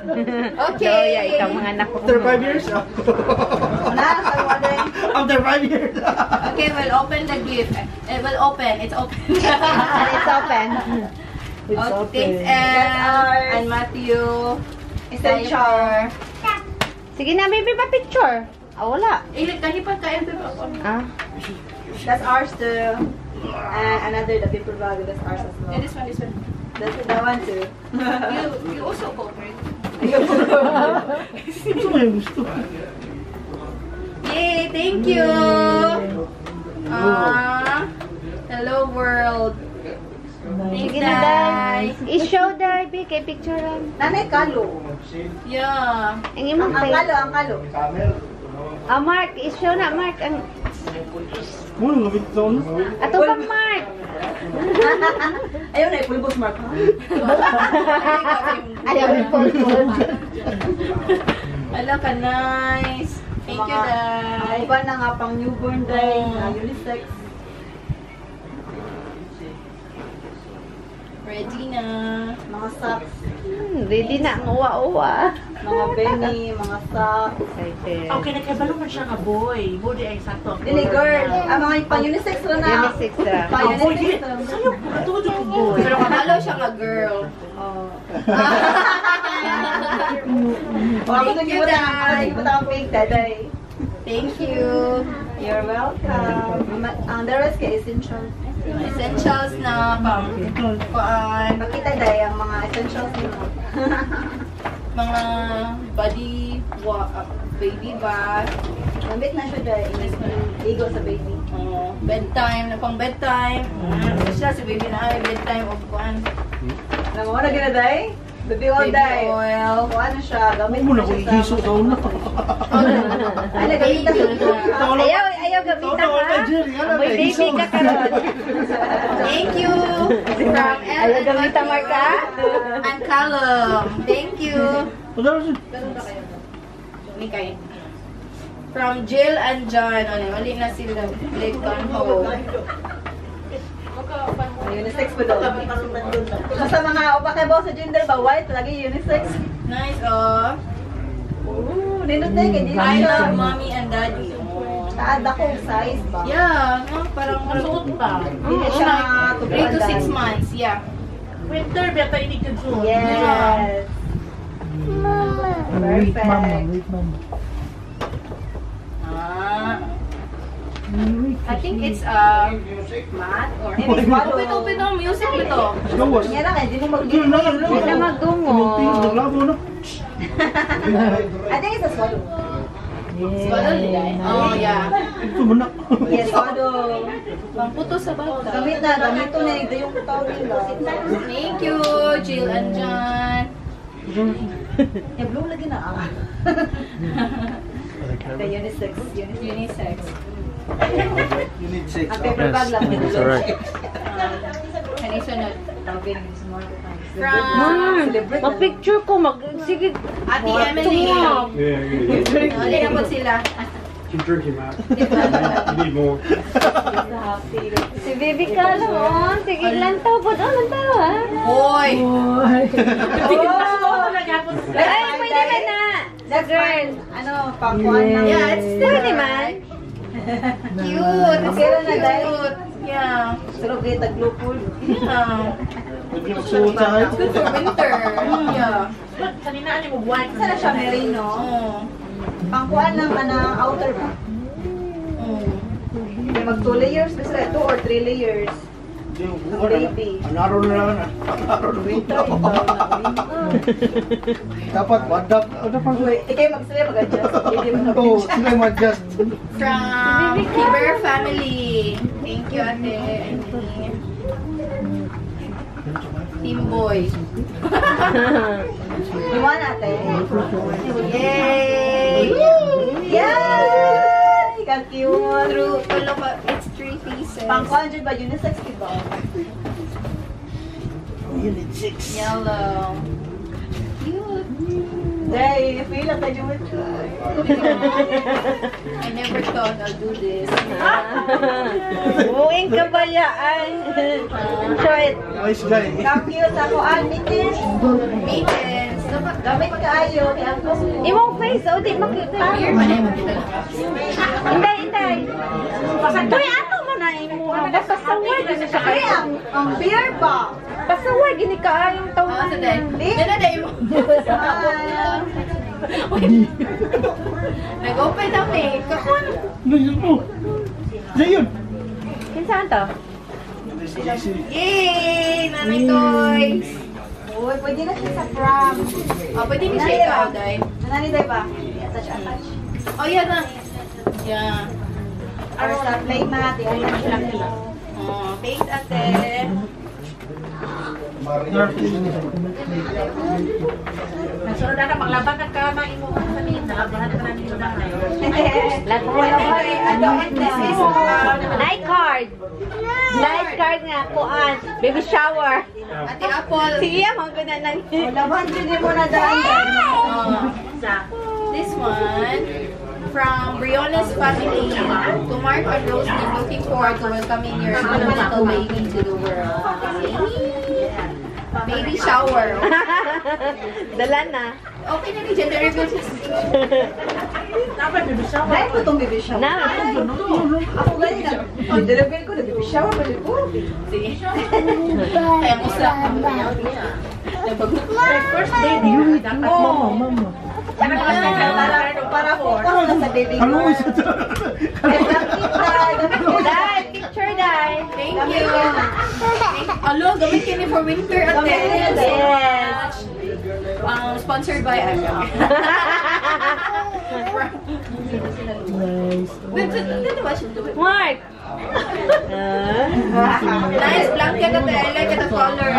Okay. So, yeah, ikaw mga anak ko. After 5 years? After 5 years. Okay, we'll open the gift. It will open. It's open. It's open. It's open. Thanks, and Matthew. Essential. Sige na, baby, pa-picture. Ah, wala. Kahipag ka, That's ours too. And another, the paper bag, that's ours as well. And this one. That's that one too. You also covered. Yay, thank you. Hello world. Sige na, Day. I-show, Day. Kay picturean. Nanay kalo. Yeah. Ang kalo. Mark. I-show na, Mark. Ato pang Mark. Ayaw na, pulbos Mark. Ayaw na, pulbos. Hello ka, nice. Thank you, Day. Iba na nga pang newborn day, unisex. Ready na. Mga socks. Ready na ang uwa-uwa. Mga benny, mga socks. Okay, nagkabalo man siya nga boy. Boy ay sakto. Dili girl. Ang mga pang-unisex rin na. Unisex na. Pang-unisex rin. Sa'yo, patuloy ko boy. Pero kabalo siya nga girl. Thank you, Day. Ang pink, Day. Thank you. You're welcome. Ang the rest kay essential. Essentials na pang Pakita Day ang mga essentials mo. mga body baby bath. Gamit na siya Day. Ligo sa baby. Bedtime na pang bedtime. Siya si baby na ay bedtime of kuan. Alam mo na gina Day? Baby oil Day. Oil. Kuha na siya. Gamit Muna na ko siya ihiso daw na. Ay, nagamitan siya. Ayaw gamitan ha. May baby ka karon. Thank you. From El and gamitan Marka. and Callum. Thank you. From Jill and John. Wali na sila. Blake gone home. Unisex po daw. Sa mga upakebo sa gender ba, white, lagi unisex. Nice, oh. Ooh, nindot na yun. I love mommy and daddy. Taad akong size ba? Yeah, no? Parang Masuot pa. Hindi siya 3 to 6 months, yeah. Winter, beta ini ka June. Yes. Perfect. I think it's math or open no music ito. Yan lang, hindi mo Hindi na magdungo. I think it's a swallow. Swallow nila eh. Oh, yeah. Yes, swallow. Pangputo sa bata. Gamit na, gamito na yung tawag nila. Thank you, Jill and John. Yung blue lagi na ah. The unisex. Unisex. Unisex. Ang paper bag lang. That's alright. Kanisunod. From Mag-picture ko. Sige. Ate Emily. Wala na po sila. Keep drinking, man. You need more. Si Baby Callum, oh. Sige, lantaw po. Lantaw, ha? Hoy! Ay, pwede ba na? That's girl. Ano, pangkuhan lang. Yeah, it's still pwede man. Cute. It's Okay so lang na, Day. cute. Yeah. Sarap kayo tag-blue pool. Yeah. Suot sa height. Good for winter. Yeah. Kanina ani mo white. Sana siya merino. Oh. Pangkuhan lang ka ng outer ba? May mag 2 layers. Basta 2 or 3 layers. Baby. Anaro na lang. Anaro na winter. Dapat badak. Ikay mag-sila mag-adjust. Hindi mo Oo, mag-adjust. sila mag-adjust. From Kiber family. Thank you, ate. Team Boy. Iwan natin. Yay! Yay! Ka-cute. True. It's 3 pieces. Pangkuhan dyan ba? Unisex diba? Unit 6. Yellow. Cute. Day, feel like I do it. I never thought I'll do this. Buing kabalyaan. Short. Nice guy. Ka-cute ako. Mittens. Mittens. Gamit kaayo. Imong face, o di makita. Hindi. Uy, ato man na imo. Basta sa word, hindi siya Ay, kaya. ang beer ba? Basta word, gini ka yung taon. Nag-open na may. Kakon. Ganyan mo. Zayon. Kinsan to? Yay! Nanay toys! Uy, pwede na siya sa prom. Oh, pwede ni siya ikaw, Day. Nanay day ba? Attach. Oh, yan na. Yeah. Or sa playmat. Oh, thanks, ate. Nasunod na paglabas ng kama imo sa nina. Abahan ka na nito na ngayon. This is night card. Night card nga, kuan. Baby shower. Ate Apple. Sige, mga guna nang. Laban din mo na daan. This one from Briona's family to Mark and Rosie, looking forward to welcoming your little baby to the world. Baby shower. Dala na. Okay na ni gender reveal. Dapat bibig siya. Dahil ko itong baby shower. Na. Ako ganyan na. Ang dalabil ko na baby shower. Balik po. Sige. Kaya mo sa First baby. Dapat Oo. Para po. Para lang sa baby Ano girl. isa ito? Dai, picture dai. Thank you. Alo, gamit kini for winter ate. Yes. Sponsored by Asha. Mark. Nice blanket ate. I like the color.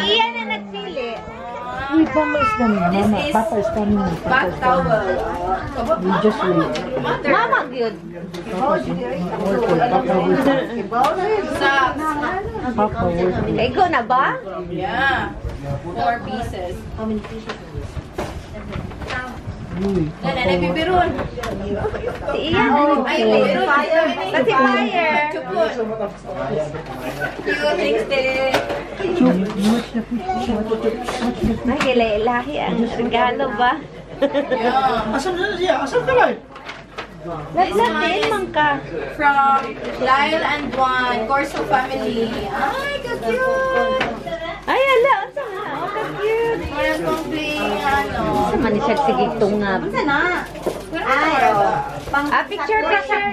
Iyan na nagsili. This is bath towel. Mama good. Socks. Ikaw na ba? Yeah. 4 pieces. How many pieces? Nagbibiron. Si Ian. Ay, bibiron. Kasi fire. Chupon. Thanks, Dede. Ay, kilailahi ang regalo ba? Yeah. Asan na siya? Asan ka lang? Latin man ka. From Lyle and Juan, Corso family. Ay, ka-cute! Ay, ala, unsa nga? Oh, ka-cute! Meron kong playing, ano. Sa man siya sige tungab. Saan na? Ay, Picture.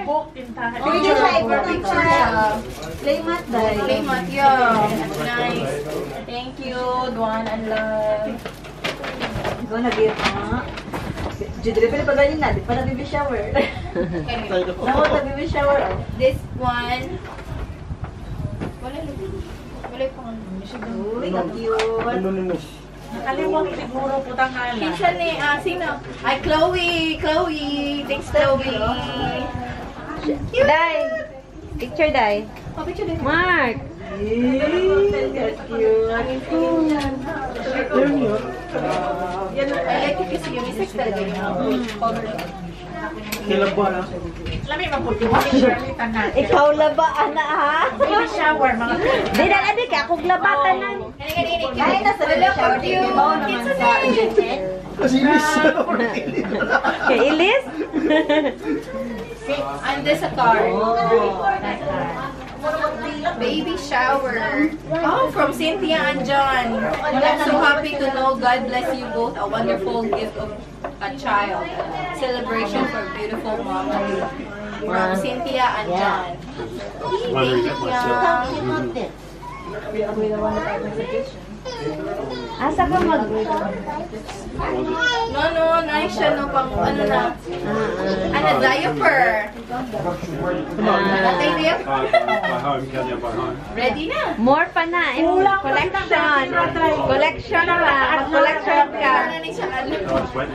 book tintahan. Picture siya. Picture siya. Playmat dahil. Playmat, yeah. Nice. Thank you, Juan and Lyle. Ikaw na beer. Judre pa ganyan na. Di pa na baby shower. Ako na baby shower. This one. Wala pang Uy, ka-cute. Ano nino? Nakalimutan siguro putang hala. Pinsan ni, sino? Ay, Chloe! Chloe! Thanks, Chloe! Dai! Picture, Dai. Oh, picture, Dai. Mark! I like it kasi unisex talaga yung color. Kailan ba na? Lami maputi mo si Shirley tanan. Ikaw labaan na, ha? Baby shower mga Di na, adi ka, kung labatan na. Ay, nasa baby shower. Ibaw naman sa Kasi miss. Kay Ilis? And this a card. Baby shower. Oh, from Cynthia and John. I'm so happy to know God bless you both. A wonderful gift of a child. Celebration for beautiful mom. From Cynthia and John. Asa ka mag... No, nice siya, no, pang ano na. Ano, diaper. Natay diaper. Ready na. More pa na. Collection. Collection pa. Collection ka.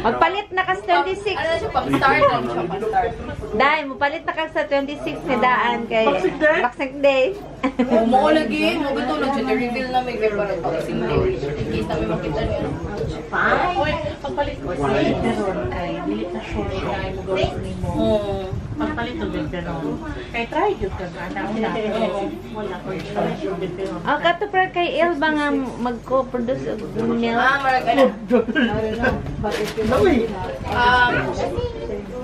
Magpalit na ka sa 26. Ano siya, pang start lang siya, pang start. Dahil, mapalit na ka sa 26 ni Daan kay Boxing Day. Oo, lagi. Magutulog siya. The reveal na may para Boxing Day. In case na may makita niyo. Fine. Uy, pagpalit ko si Beron kay dili na sure kay mo gawin nimo. Pagpalit ko din Beron. Kay try jud ka ana una. Wala ko Beron. Ang kato pra kay Elba nga magko-produce og milk. Marag ano.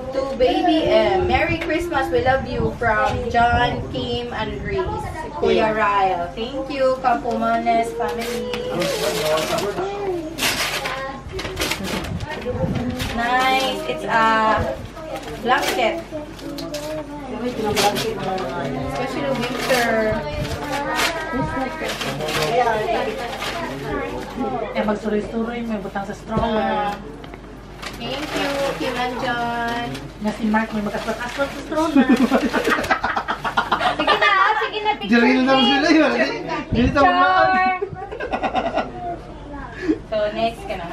To baby Merry Christmas, we love you from John, Kim, and Grace. Kuya Ryle. Thank you, Campomanes family. Nice. It's a blanket. Especially winter. Eh magsuroy-suroy may butang sa stroller. Thank you, Kim and John. Nga si Mark may magkaswat-aswat sa stroller. Sige na, picture. Jaril lang sila yun. Dili ta maglaag. So, next ka na.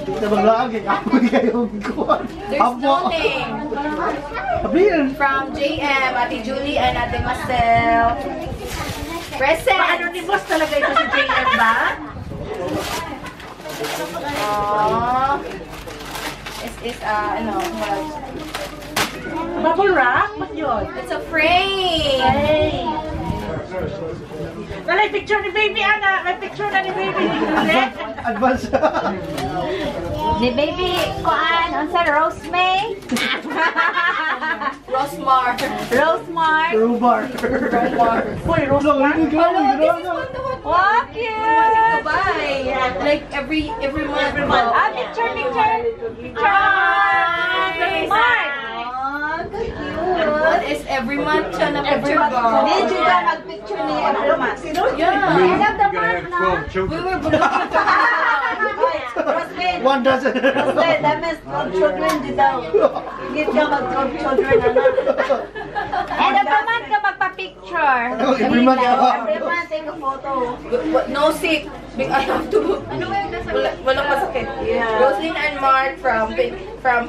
Dili ta maglaag. Ako kayo kuwan. There's no name. Abiyan. From JM, Ate Julie, and Ate Marcel. Present! Paano ni boss talaga ito si JM ba? Is ano, Bubble wrap? Ba't yun? it's a frame! Hey! Wala yung picture ni baby, Ana! May picture na ni baby! Advance. Ni baby kuan unsa Rose May? Rosemar. Rosemar. Rubar. Uy, Rose Lang, Mark! ini grabe, grabe. Wow, cute. Bye! Like every month. Ah, picture. Mark. What is every month siya na picture ba? Hindi ka mag-picture ni every month. Yeah. End of the month na. We were blocked. Rosmin, One dozen. Rosmin, that means 12 children did daw. Hindi ka mag-12 children na na. End of the month ka magpa-picture. Every month. Every month, take a photo. No sick. I have to. Walang masakit. Yeah. Roslyn and Mark from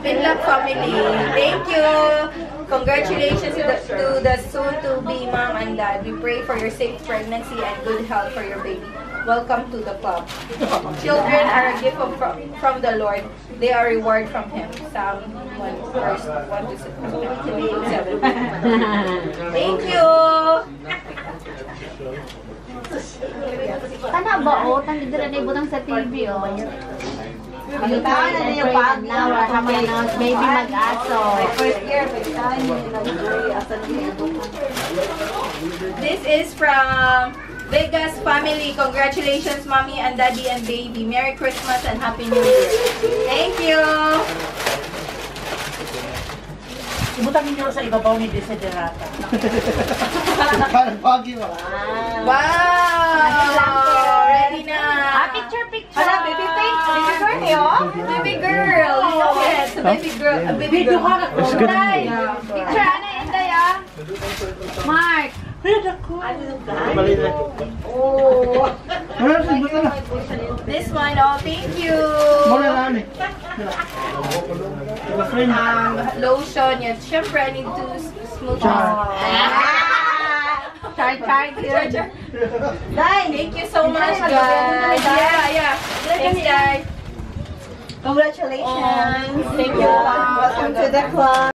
Pinlock family. Thank you. Congratulations to the soon-to-be mom and dad. We pray for your safe pregnancy and good health for your baby. Welcome to the club. Children are a gift from the Lord. They are reward from Him. Psalm 1 verse 1 to 7. Thank you. Tana ba o? Tanda dira na ibutang sa TV o. Pagkakaan na niya pag na Baby mag-aso. first year, pagkakaan niya nag-enjoy asa niya. This is from Vegas family. Congratulations, mommy and daddy and baby. Merry Christmas and Happy New Year. Thank you. Ibutang ninyo sa ibabaw ni Desiderata. Parang pagi ba? Wow! Ready na. Ah, picture. Hala, baby face. Baby girl niyo? Baby girl. You know it. So baby girl. A baby Video girl. ka na. Day. Picture ana inday ah. Mark. Pwede ako. Balik na. Oh. Ano sa buta na? This one. Oh, thank you. Muna na ni. Lotion. Yan. Siyempre, I need to smooth this. Charge. Thank you so much, guys. Yeah. Thanks, guys. Congratulations. Thank you. Welcome to the club.